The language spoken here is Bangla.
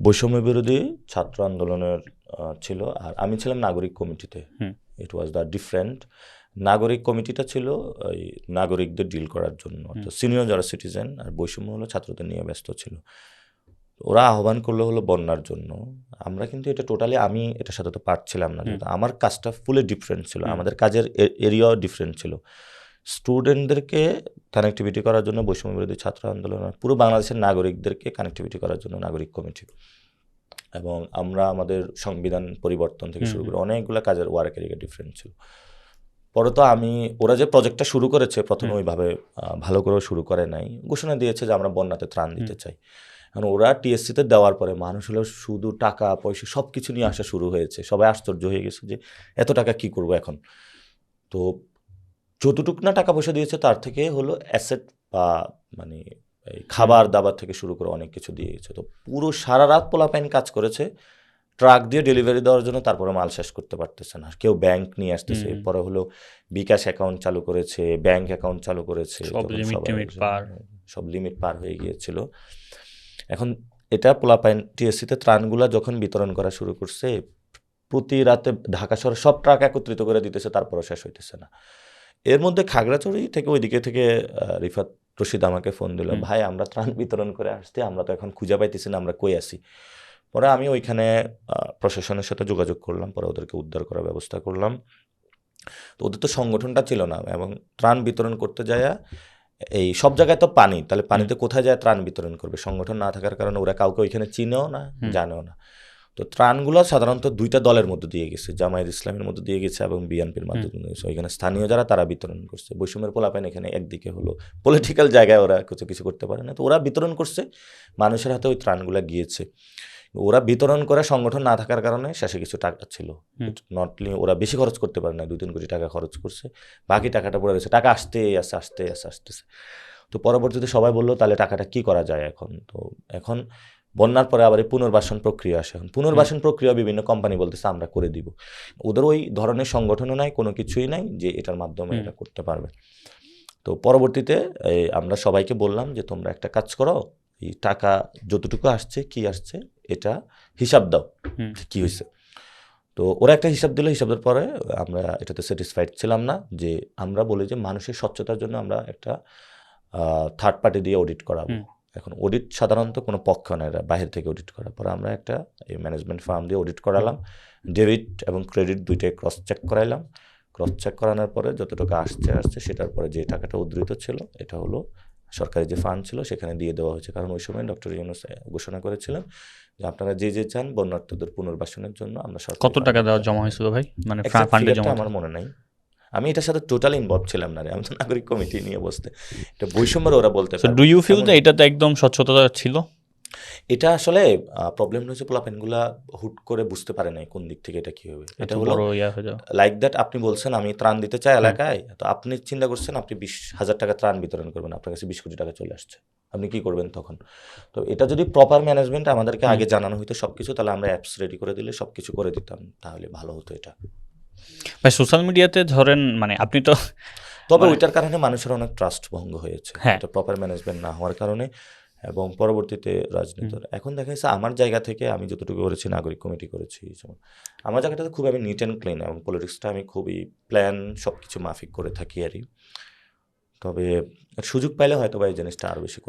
বৈষম্য বিরোধী ছাত্র আন্দোলনের ছিল, আর আমি ছিলাম নাগরিক কমিটিতে। ইট ওয়াজ দ্য ডিফারেন্ট। নাগরিক কমিটিটা ছিল ওই নাগরিকদের ডিল করার জন্য, অর্থাৎ সিনিয়র যারা সিটিজেন, আর বৈষম্য হলো ছাত্রদের নিয়ে ব্যস্ত ছিল। ওরা আহ্বান করলো হলো বন্যার জন্য। আমরা কিন্তু এটা টোটালি, আমি এটার সাথে তো পারছিলাম না, যেহেতু আমার কাজটা ফুলি ডিফারেন্ট ছিল, আমাদের কাজের এরিয়াও ডিফারেন্ট ছিল। স্টুডেন্টদেরকে কানেক্টিভিটি করার জন্য বৈষম্য বিরোধী ছাত্র আন্দোলন, পুরো বাংলাদেশের নাগরিকদেরকে কানেক্টিভিটি করার জন্য নাগরিক কমিটি, এবং আমরা আমাদের সংবিধান পরিবর্তন থেকে শুরু করে অনেকগুলো কাজের ওয়ার্ক এরিয়া ডিফারেন্ট ছিল। পরে তো ওরা যে প্রজেক্টটা শুরু করেছে প্রথমে ওইভাবে ভালো করেও শুরু করে নাই, ঘোষণা দিয়েছে যে আমরা বন্যাতে ত্রাণ দিতে চাই। কারণ ওরা টিএসসিতে দেওয়ার পরে মানুষ হলো শুধু টাকা পয়সা সব কিছু নিয়ে আসা শুরু হয়েছে, সবাই আশ্চর্য হয়ে গেছে যে এত টাকা কি করবো এখন। তো যতটুক না টাকা পয়সা দিয়েছে তার থেকে হলো অ্যাসেট বা মানে এই খাবার দাবার থেকে শুরু করে অনেক কিছু দিয়ে গেছে। তো পুরো সারা রাত পোলাপাইন কাজ করেছে ট্রাক দিয়ে ডেলিভারি দেওয়ার জন্য, তারপরে মাল শেষ করতে পারতেছে না। কেউ ব্যাংক নিয়ে আসতেছে, পরে হলো বিকাশ অ্যাকাউন্ট চালু করেছে, ব্যাংক অ্যাকাউন্ট চালু করেছে, সব লিমিট পার হয়ে গিয়েছিল। এখন এটা পোলাপাইন টিএসসিতে ত্রাণগুলা যখন বিতরণ করা শুরু করছে, প্রতি রাতে ঢাকা শহরে সব ট্রাক একত্রিত করে দিতেছে, তারপরে শেষ হইতেছে না। এর মধ্যে খাগড়াছড়ি থেকে ওইদিকে থেকে রিফাত রশিদ আমাকে ফোন দিল, ভাই আমরা ত্রাণ বিতরণ করে আসছি, আমরা তো এখন খুঁজে পাইতেছি না, আমরা কই আসি। পরে আমি ওইখানে প্রশাসনের সাথে যোগাযোগ করলাম, পরে ওদেরকে উদ্ধার করার ব্যবস্থা করলাম। তো ওদের তো সংগঠনটা ছিল না, এবং ত্রাণ বিতরণ করতে যায় এই সব জায়গায় তো পানি, তাহলে পানিতে কোথায় যায় ত্রাণ বিতরণ করবে? সংগঠন না থাকার কারণে ওরা কাউকে ওইখানে চিনেও না, জানেও না। তো ত্রাণগুলো সাধারণত দুইটা দলের মধ্যে দিয়ে গেছে, জামায়াত ইসলামের মধ্যে দিয়ে গেছে এবং বিএনপির মাধ্যমে দিয়ে গেছে। ওইখানে স্থানীয় যারা তারা বিতরণ করছে। বৈষম্যের পোলাপাইন এখানে একদিকে হলো পলিটিক্যাল জায়গায় ওরা কিছু করতে পারে না, তো ওরা বিতরণ করছে, মানুষের হাতে ওই ত্রাণগুলো গিয়েছে। ওরা বিতরণ করে সংগঠন না থাকার কারণে শেষে কিছু টাকা ছিল, নটলি ওরা বেশি খরচ করতে পারে না, 2-3 কোটি টাকা খরচ করছে, বাকি টাকাটা পড়ে গেছে। টাকা আসতেছে। তো পরবর্তীতে সবাই বললো তাহলে টাকাটা কি করা যায় এখন। তো এখন বন্যার পরে আবার এই পুনর্বাসন প্রক্রিয়া আসে। এখন পুনর্বাসন প্রক্রিয়া বিভিন্ন কোম্পানি বলতেছে আমরা করে দিব, ওদের ওই ধরনের সংগঠনও নাই, কোনো কিছুই নাই যে এটার মাধ্যমে এটা করতে পারবে। তো পরবর্তীতে আমরা সবাইকে বললাম যে তোমরা একটা কাজ করো, এই টাকা যতটুকু আসছে কি আসছে এটা হিসাব দাও কি হয়েছে। তো ওরা একটা হিসাব দিল, হিসাবের পরে আমরা এটাতে স্যাটিসফাইড ছিলাম না, যে আমরা বলি যে মানুষের স্বচ্ছতার জন্য আমরা একটা থার্ড পার্টি দিয়ে অডিট করাবো। এখন অডিট সাধারণত কোনো পক্ষ নেই, বাহির থেকে অডিট করার পরে আমরা একটা এই ম্যানেজমেন্ট ফার্ম দিয়ে অডিট করালাম, ডেবিট এবং ক্রেডিট দুইটাই ক্রস চেক করাইলাম। ক্রস চেক করানোর পরে যত টাকা আসছে সেটার পরে যে টাকাটা উদ্ধৃত ছিল এটা হলো সরকারি যে ফান্ড ছিল সেখানে দিয়ে দেওয়া হয়েছে। কারণ ওই সময় ডক্টর ইউনূস ঘোষণা করেছিলেন যে আপনারা যে চান বন্যার্থদের পুনর্বাসনের জন্য আমরা কত টাকা দেওয়া জমা হয়েছিল ভাই, মানে ফান্ডে জমা? আমার মনে নাই, আমি এটার সাথে টোটালি ইনভলভ ছিলাম না রে, আমি তো নাগরিক কমিটি নিয়ে বসতে, এটা বৈষম্যের ওরা বলতে পারে। ডু ইউ ফিল দ্যাট এটা তো একদম স্বচ্ছতা ছিল? এটা আসলে প্রবলেম হয়েছে পোলাপেনগুলা হুট করে বুঝতে পারে নাই কোন দিক থেকে এটা কি হবে। এটা হলো লাইক দ্যাট, আপনি বলছেন আমি ত্রাণ দিতে চাই এলাকায়, তো আপনি চিন্তা করছেন আপনি 20,000 টাকা ত্রাণ বিতরণ করবেন, আপনার কাছে 20 কোটি টাকা চলে আসছে, আপনি কি করবেন তখন? তো এটা যদি প্রপার ম্যানেজমেন্ট আমাদেরকে আগে জানানো হইতো সবকিছু, তাহলে আমরা অ্যাপস রেডি করে দিলে সবকিছু করে দিতাম, তাহলে ভালো হতো। এটা ভাই সোশ্যাল মিডিয়াতে ধরেন মানে আপনি তো, তবে ওইটার কারণে মানুষের অনেক ট্রাস্ট ভঙ্গ হয়েছে, এটা প্রপার ম্যানেজমেন্ট না হওয়ার কারণে, এবং পরবর্তীতে রাজনীতির। এখন দেখা যাচ্ছে আমার জায়গা থেকে আমি যতটুকু করেছি, নাগরিক কমিটি করেছি, আমার জায়গাটাতে খুব আমি নিট অ্যান্ড ক্লিন, এবং পলিটিক্সটা আমি খুবই প্ল্যান সব কিছু মাফিক করে থাকি আরই। তবে সুযোগ পাইলে হয়তো বা এই জিনিসটা আরও বেশি